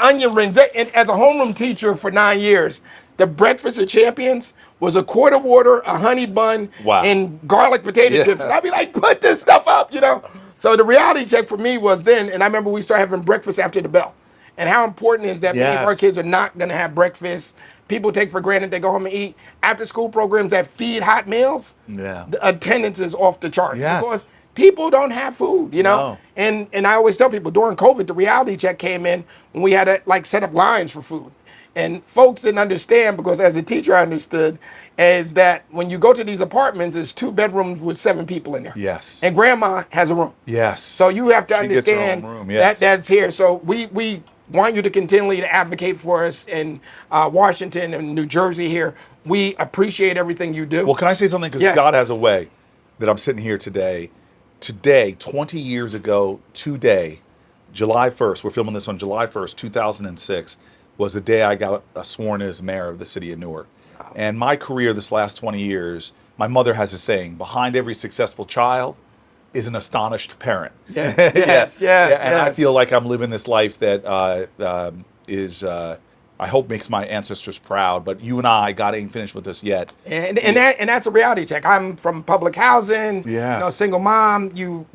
onion rings. And as a homeroom teacher for 9 years, the breakfast of champions was a quarter water, a honey bun, and garlic potato chips. And I'd be like, put this stuff up, So the reality check for me was then, and I remember we started having breakfast after the bell. And how important is that many of our kids are not going to have breakfast. People take for granted they go home and eat. After school programs that feed hot meals, the attendance is off the charts. Because people don't have food, No. And I always tell people during COVID, the reality check came in when we had to set up lines for food. And folks didn't understand, because as a teacher I understood, is that when you go to these apartments, it's 2 bedrooms with 7 people in there. Yes. And grandma has a room. Yes. So you have to She gets her own understand room, that yes. that's here. So we want you to continually to advocate for us in Washington and New Jersey here. We appreciate everything you do. Well, can I say something? Because Yes. God has a way that I'm sitting here today. Today, 20 years ago, today, July 1st, we're filming this on July 1st, 2006, was the day I got sworn as mayor of the city of Newark. And my career this last 20 years, my mother has a saying, behind every successful child is an astonished parent. Yes, Yes, yes, and I yes. feel like I'm living this life that I hope makes my ancestors proud. But you and I, God ain't finished with us yet. And that's a reality check. I'm from public housing, Yes. single mom. You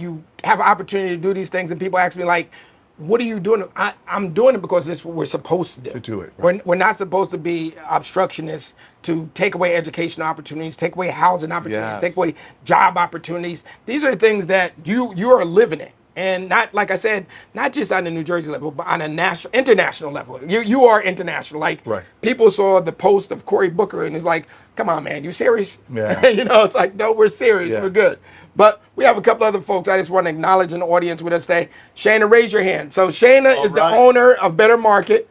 have an opportunity to do these things, and people ask me like, "What are you doing?" I'm doing it because it's what we're supposed to do. To do it, right. We're not supposed to be obstructionists to take away education opportunities, take away housing opportunities, Yes. take away job opportunities. These are the things that you are living it. And not, like I said, not just on the New Jersey level, but on a national, international level. You are international. Like, Right. people saw the post of Cory Booker and it's like, come on, man, you serious? Yeah. It's like, no, we're serious. Yeah. We're good. But we have a couple other folks I just want to acknowledge in the audience with us today. Shayna, raise your hand. So Shayna All is right. the owner of Better Market,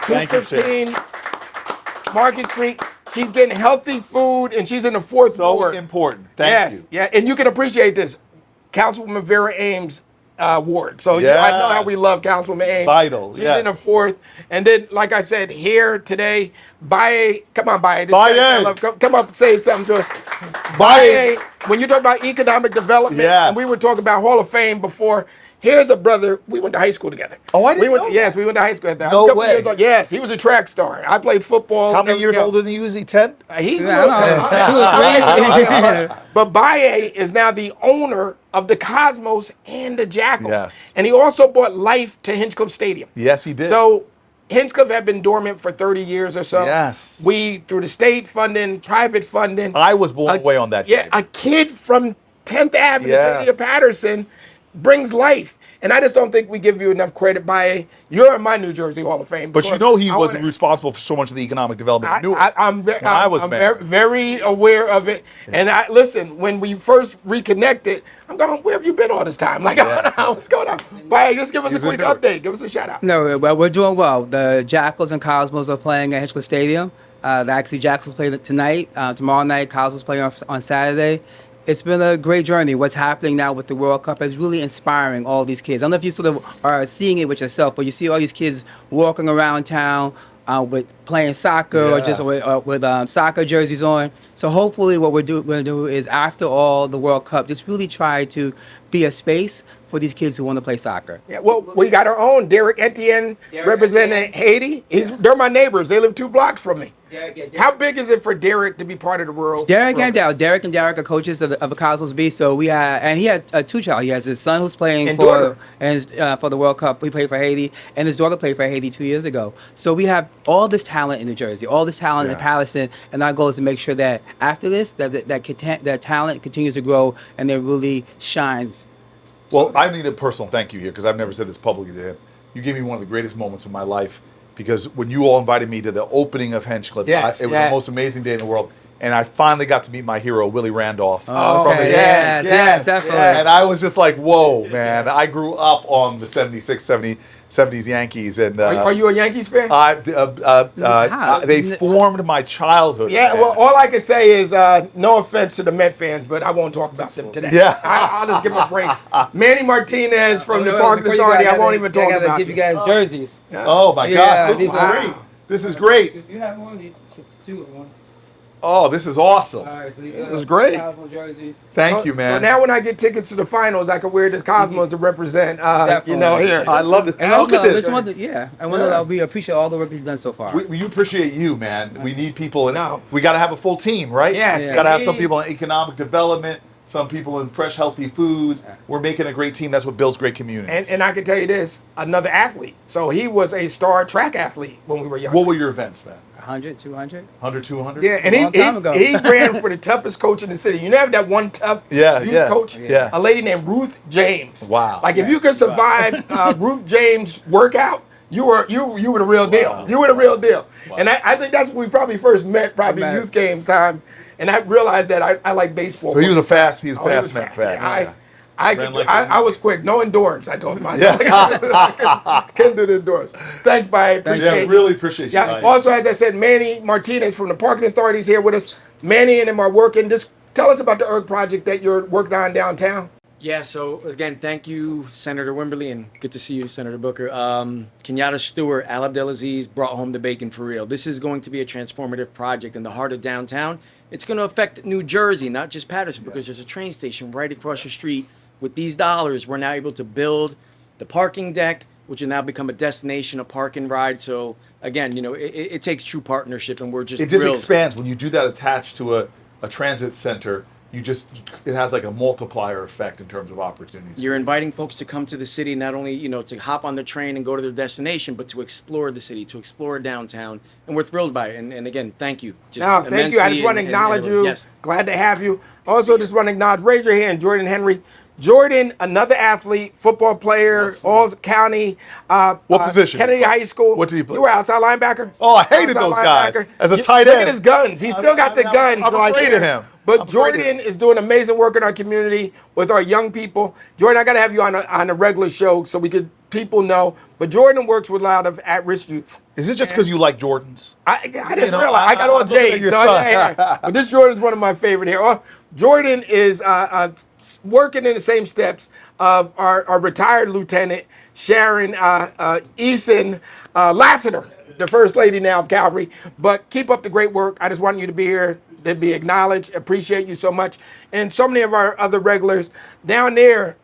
Thank you, Shayna. 215 Market Street. She's getting healthy food, and she's in the 4th So ward. important. Thank Yes, you. yeah, and you can appreciate this. Councilwoman Vera Ames' ward. So I know how we Yes. love Councilwoman Ames. Vital, She's yes. in the 4th. And then, like I said, here today, BAYE, come on, BAYE. This BAYE. guy I love. Come up and say something to us. BAYE. BAYE, when you talk about economic development, Yes. and we were talking about Hall of Fame before, here's a brother, we went to high school together. Oh, I didn't know Yes, that. we went to high school together. No A couple way. years old. Yes, he was a track star. I played football. How many years older than you? Is he 10? He's I don't know. But BAYE is now the owner of the Cosmos and the Jackals. Yes. And he also bought life to Hinchcliffe Stadium. Yes, he did. So Hinchcliffe had been dormant for 30 years or so. Yes. We, through the state funding, private funding. I was blown away on that Yeah, game. a kid from 10th Ave in the Yes. city of Patterson brings life. And I just don't think we give you enough credit. BAYE, you're in my New Jersey Hall of Fame. But you because know he I was wanna- responsible for so much of the economic development in Newark. I'm when I was mayor. very aware of it. And listen, when we first reconnected, I'm going, where have you been all this time? Like, what's going on? BAYE, just give us a quick update. Give us a shout out. No, well, we're doing well. The Jackals and Cosmos are playing at Hinchcliffe Stadium. Actually, Jackals play tonight. Tomorrow night, Cosmos play on Saturday. It's been a great journey. What's happening now with the World Cup is really inspiring all these kids. I don't know if you sort of are seeing it with yourself, but you see all these kids walking around town with playing soccer or just with soccer jerseys on. So hopefully what we're going to do is, after all the World Cup, just really try to be a space for these kids who want to play soccer. Yeah, well, we got our own Derek Etienne representing Haiti. They're my neighbors. They live 2 blocks from me. How big is it for Derek to be part of the world? Derek and Derek are coaches of the Cosmos B. So he had 2 child. He has his son who's playing And for daughter. For the World Cup. He played for Haiti, and his daughter played for Haiti 2 years ago. So we have all this talent in New Jersey, all this talent in Patterson, and our goal is to make sure that after this, that talent continues to grow and it really shines. Well, I need a personal thank you here, because I've never said this publicly to him. You gave me one of the greatest moments of my life, because when you all invited me to the opening of Hinchcliffe, Yes, it was yes. the most amazing day in the world. And I finally got to meet my hero, Willie Randolph. Oh, from okay. the Yes, Yes, definitely. And I was just like, whoa, man. I grew up on the 76, 70s Yankees. And Are you a Yankees fan? they formed my childhood. Yeah, man. well, all I can say is no offense to the Met fans, but I won't talk about them today. Yeah. I'll just give them a break. Manny Martinez from the Park Before you Authority, go, I won't even talk about give you. you guys jerseys. Oh, my Yeah, God. This these is are- great. This is great. If you have one, just 2 at once. Oh, this is awesome. All right, so these was great. Cosmos jerseys. Thank you, man. So now when I get tickets to the finals, I can wear this Cosmos to represent, Definitely. here. I love this. And Look at also, this. we appreciate all the work you've done so far. We appreciate you, man. We need people, and No. we got to have a full team, right? Yes. Got to have some Indeed. people in economic development, some people in fresh, healthy foods. We're making a great team. That's what builds great communities. And I can tell you this, another athlete. So he was a star track athlete when we were young. What were your events, man? 100, 200. 100, 200? Yeah, and Long time ago. he ran for the toughest coach in the city. You know, have that one tough youth coach? Yeah. A lady named Ruth James. Wow. Like, if you could survive Ruth James' workout, you were the real deal. Wow. You were the real deal. Wow. And I think that's when we probably first met, probably Met. youth games time. And I realized that I like baseball. So he was a fast, he's Oh, he was fast man. fast. Fast. Yeah, Yeah. I Ran could, like I was quick. No endurance. I told him. Yeah. Couldn't do the endurance. Thanks, Baye. Appreciate Yeah, you. really appreciate you. Yeah. Baye. Also, as I said, Manny Martinez from the Parking Authority is here with us. Manny and him are working. Just tell us about the ERIK project that you're working on downtown. Yeah, so again, thank you, Senator Wimberly, and good to see you, Senator Booker. Kenyatta Stewart, Al Abdelaziz brought home the bacon for real. This is going to be a transformative project in the heart of downtown. It's going to affect New Jersey, not just Patterson, because there's a train station right across the street. With these dollars, we're now able to build the parking deck, which will now become a destination, a park and ride. So again, you know, it takes true partnership, and we're just It just thrilled. expands when you do that attached to a transit center. It has like a multiplier effect in terms of opportunities. You're inviting folks to come to the city, not only, you know, to hop on the train and go to their destination, but to explore the city, to explore downtown. And we're thrilled by it. And again, thank you. Just No, thank you. I just immensely want to acknowledge you. Yes. Glad to have you. Also, just want to acknowledge, raise your hand, Jordan Henry. Jordan, another athlete, football player, all county. What position? Kennedy High School. What did he play? You were outside linebacker. Oh, I hated Outside those guys. linebacker. As a You- tight Look end. at his guns. He's still got the guns. I'm like afraid of him. But I'm afraid of Jordan is doing amazing work in our community with our young people. Jordan, I got to have you on a regular show so people know. But Jordan works with a lot of at-risk youth. Is it just because you like Jordans? I just know, realized I got all I'm looking at J's. your So son. but this Jordan's one of my favorite here. Oh, Jordan is working in the same steps of our retired lieutenant, Sharon Eason Lassiter, the first lady now of Calvary. But keep up the great work. I just want you to be here, to be acknowledged. Appreciate you so much. And so many of our other regulars down there,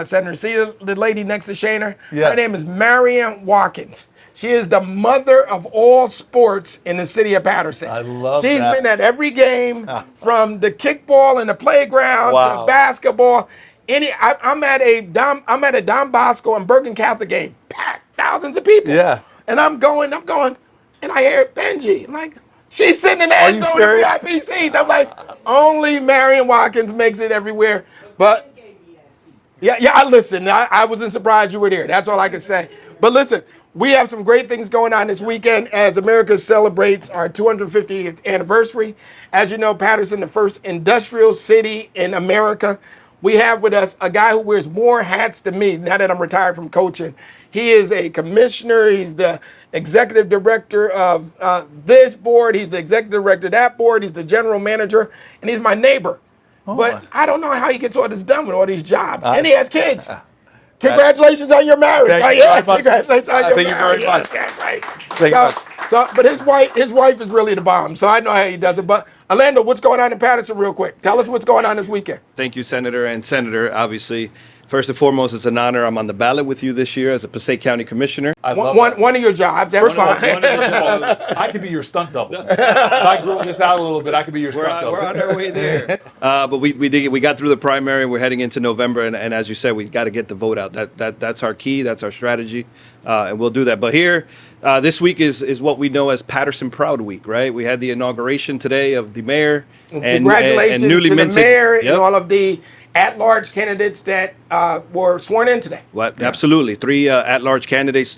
Senator, see the lady next to Shayna? Yes. Her name is Marion Watkins. She is the mother of all sports in the city of Patterson. I love She's that. been at every game, from the kickball in the playground Wow. to basketball. I'm at a Don Bosco and Bergen Catholic game, packed, thousands of people. Yeah. And I'm going, and I hear Benji. I'm like, she's sitting in the end you zone serious? in VIP seats. I'm like, only Marion Watkins makes it everywhere. But yeah, I listened. I wasn't surprised you were there. That's all I can say. But listen, we have some great things going on this weekend as America celebrates our 250th anniversary. As you know, Patterson, the first industrial city in America. We have with us a guy who wears more hats than me now that I'm retired from coaching. He is a commissioner. He's the executive director of this board. He's the executive director of that board. He's the general manager, and he's my neighbor. But I don't know how he gets all this done with all these jobs. And he has kids. Congratulations on your marriage. Thank you Yes, very much. congratulations on your Thank you very marriage. much. Yes, right. Thank you much. But his wife is really the bomb. So I know how he does it. But Orlando, what's going on in Patterson real quick? Tell us what's going on this weekend. Thank you, Senator. And Senator, obviously, first and foremost, it's an honor. I'm on the ballot with you this year as a Passaic County Commissioner. I love that. One of your jobs, that's fine. First of all, I could be your stunt double. If I grow this out a little bit, I could be your stunt double. We're on our way there. But we got through the primary. We're heading into November, and as you said, we got to get the vote out. That's our key. That's our strategy, and we'll do that. But here, this week is what we know as Patterson Proud Week, right? We had the inauguration today of the mayor and Congratulations newly to minted the mayor Yep. and all of the at-large candidates that were sworn in today. Well, absolutely. 3 at-large candidates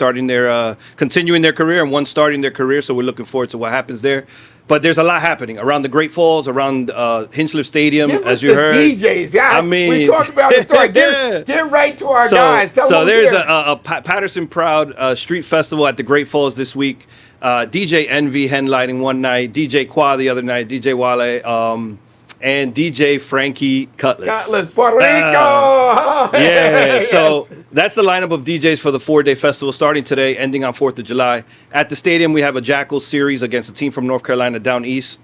continuing their career, and 1 starting their career. So we're looking forward to what happens there. But there's a lot happening around the Great Falls, around Hinchliffe Stadium, Give as us you the heard. DJs. Yeah, I mean, we talked about the story. Get right to our guys. Tell them So who's there's here. a Patterson Proud Street Festival at the Great Falls this week. DJ Envy headlining one night, DJ Qua the other night, DJ Wale, and DJ Frankie Cutlass. Cutlass, Puerto Rico. Yeah, Yes. so that's the lineup of DJs for the 4-day festival starting today, ending on 4th of July. At the stadium, we have a JACKALS series against a team from North Carolina down east.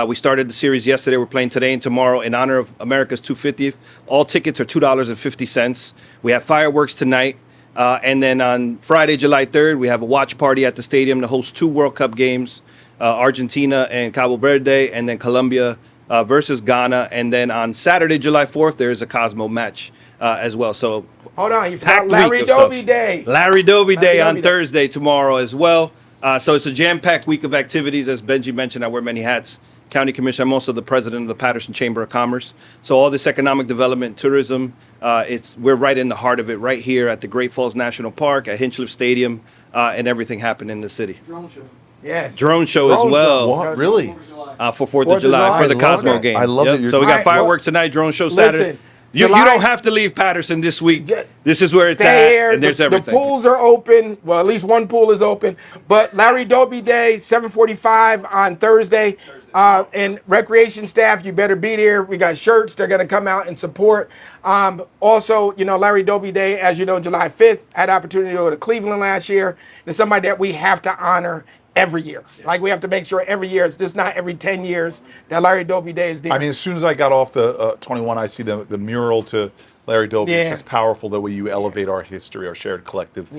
We started the series yesterday. We're playing today and tomorrow in honor of America's 250th. All tickets are $2.50. We have fireworks tonight. And then on Friday, July 3rd, we have a watch party at the stadium to host 2 World Cup games, Argentina and Cabo Verde, and then Colombia versus Ghana. And then on Saturday, July 4th, there is a Cosmo match as well. So Hold on, you forgot packed Larry week of stuff. Doby Day. Larry Doby Day on Doby Day. Thursday tomorrow as well. So it's a jam-packed week of activities. As Benji mentioned, I wear many hats. County Commissioner. I'm also the president of the Patterson Chamber of Commerce. So all this economic development, tourism, we're right in the heart of it, right here at the Great Falls National Park, at Hinchliffe Stadium, and everything happened in the city. Yes. Drone show as well. What? Really? For 4th of July, for the I love Cosmo that. game. I love that you're So we doing got that. fireworks tonight, drone show Listen, Saturday. You July- don't have to leave Patterson this week. Yeah. This is where it's Stay at, here. and there's the everything. pools are open. Well, at least one pool is open. But Larry Doby Day, 7:45 on Thursday. And recreation staff, you better be there. We got shirts. They're going to come out and support. Also, you know, Larry Doby Day, as you know, July 5th, had opportunity to go to Cleveland last year. It's somebody that we have to honor every year. Like, we have to make sure every year, it's just not every 10 years that Larry Doby Day is there. I mean, as soon as I got off the 21, I see the mural to Larry Doby. Yeah. It's just powerful the way you elevate our history, our shared collective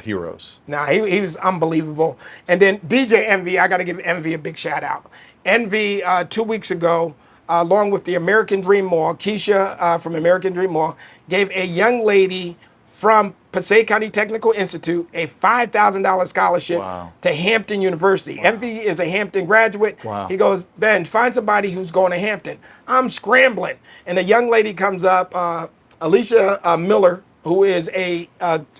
heroes. Nah, he was unbelievable. And then DJ Envy, I got to give Envy a big shout out. Envy, 2 weeks ago, along with the American Dream Mall, Keisha from American Dream Mall, gave a young lady from Passaic County Technical Institute a $5,000 scholarship to Hampton University. Envy is a Hampton graduate. Wow. He goes, Ben, find somebody who's going to Hampton. I'm scrambling. And a young lady comes up, Alicia Miller, who is a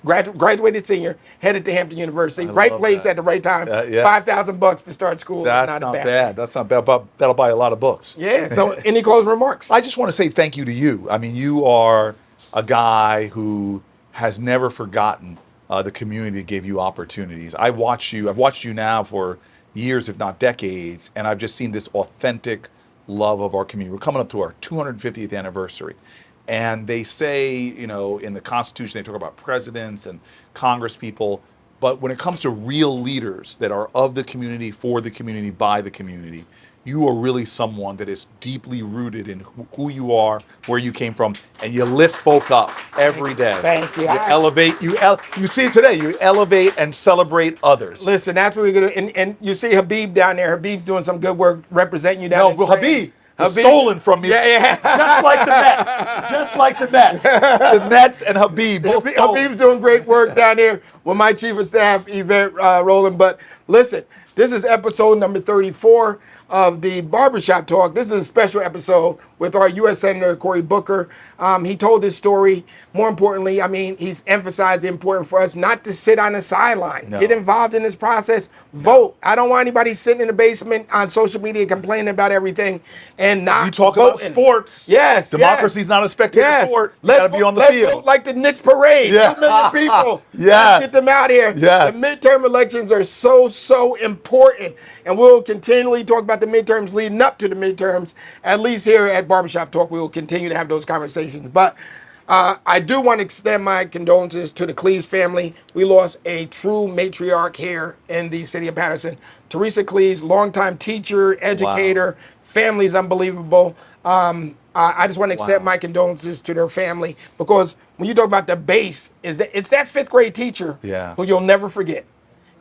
graduated senior, headed to Hampton University. Right love place that. at the right time. Yeah. $5,000 to start school. That's is not bad. bad. That's not bad. But that'll buy a lot of books. Yeah. So, any closing remarks? I just want to say thank you to you. I mean, you are a guy who has never forgotten the community that gave you opportunities. I've watched you now for years, if not decades, and I've just seen this authentic love of our community. We're coming up to our 250th anniversary. And they say, you know, in the Constitution, they talk about presidents and Congress people, but when it comes to real leaders that are of the community, for the community, by the community, you are really someone that is deeply rooted in who you are, where you came from, and you lift folk up every day. Thank you. You elevate, you see it today, you elevate and celebrate others. Listen, that's what we're going to, and you see Habib down there. Habib's doing some good work representing you down there. Habib was stolen from me. Yeah. Just like the Mets. Just like the Mets. The Mets and Habib both stolen. Habib's doing great work down there with my chief of staff, Yvette Rowland. But listen, this is episode number 34 of the Barbershop Talk. This is a special episode with our U.S. Senator Cory Booker. He told his story. More importantly, I mean, he's emphasized the importance for us not to sit on the sideline. No. Get involved in this process. Vote. I don't want anybody sitting in the basement on social media complaining about everything and not You talk voting. about sports. Yes. Democracy's not a spectator sport. You gotta be on the let's field. vote like the Knicks parade. Yeah. 2 million people. Yes. Let's get them out here. Yes. The midterm elections are so important. And we'll continually talk about the midterms leading up to the midterms. At least here at Barbershop Talk, we will continue to have those conversations. But I do want to extend my condolences to the Cleves family. We lost a true matriarch here in the city of Patterson. Teresa Cleves, longtime teacher, educator, family's unbelievable. I just want to extend my condolences to their family, because when you talk about the base, it's that 5th grade teacher who you'll never forget.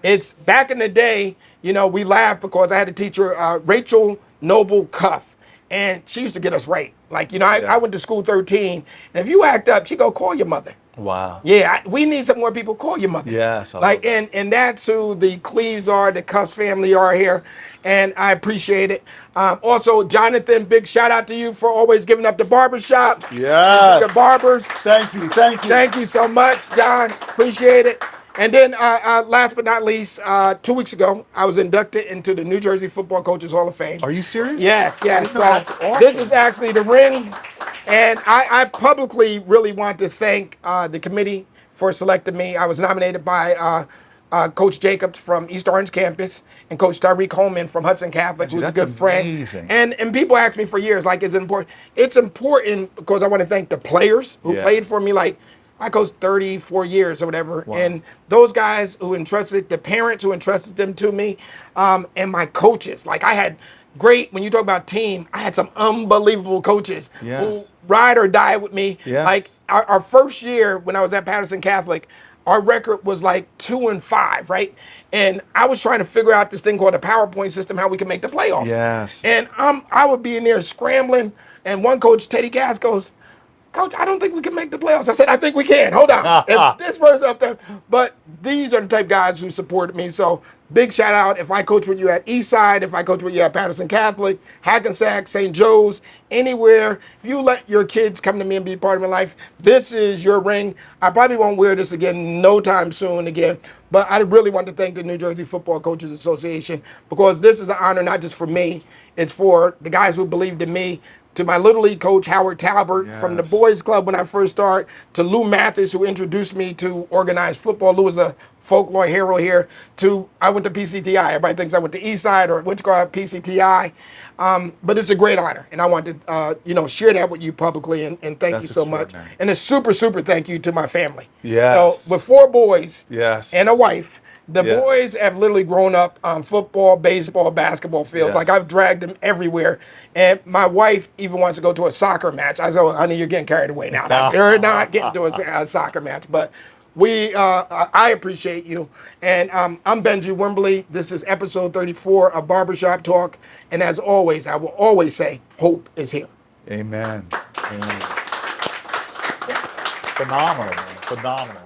It's back in the day, you know, we laughed because I had a teacher, Rachel Noble Cuff, and she used to get us right. Like, you know, I went to school 13, and if you act up, she go call your mother. Wow. Yeah, we need some more people call your mother. Yes. Like, and that's who the Cleves are, the Cuffs family are here, and I appreciate it. Also, Jonathan, big shout out to you for always giving up the barbershop. Yes. Your barbers. Thank you. Thank you. Thank you so much, John. Appreciate it. And then last but not least, 2 weeks ago, I was inducted into the New Jersey Football Coaches Hall of Fame. Are you serious? Yes. So That's awesome. this is actually the ring. And I publicly really want to thank the committee for selecting me. I was nominated by Coach Jacobs from East Orange campus and Coach Tyreek Holman from Hudson Catholic, who's a good friend. And people ask me for years, like, is it important? It's important because I want to thank the players who played for me. Like, I coached 34 years or whatever. Wow. And those guys who entrusted, the parents who entrusted them to me, and my coaches. Like, I had great, when you talk about team, I had some unbelievable coaches who ride or die with me. Yes. Like, our first year when I was at Patterson Catholic, our record was like 2-5, right? And I was trying to figure out this thing called a PowerPoint system, how we could make the playoffs. Yes. And I would be in there scrambling, and one coach, Teddy Cass, goes, Coach, I don't think we can make the playoffs. I said, I think we can. Hold on. If this person's up there. But these are the type of guys who supported me. So big shout out. If I coach with you at Eastside, if I coach with you at Patterson Catholic, Hackensack, St. Joe's, anywhere, if you let your kids come to me and be part of my life, this is your ring. I probably won't wear this again no time soon again. But I really want to thank the New Jersey Football Coaches Association because this is an honor not just for me. It's for the guys who believed in me, to my Little League coach, Howard Talbert, from the boys club when I first started, to Lou Mathis, who introduced me to organized football. Lou is a folklore hero here. To I went to PCTI. Everybody thinks I went to Eastside or what you call PCTI. But it's a great honor, and I want to share that with you publicly, and thank That's you so much. extraordinary. And a super, super thank you to my family. Yes. So with 4 boys Yes. and a wife, the Yes. boys have literally grown up on football, baseball, basketball fields. Yes. Like I've dragged them everywhere. And my wife even wants to go to a soccer match. I said, oh, honey, you're getting carried away now. You're not getting to a soccer match. But I appreciate you. And I'm Benji Wimberly. This is episode 34 of Barbershop Talk. And as always, I will always say, hope is here. Amen. Amen. Phenomenal, man. Phenomenal.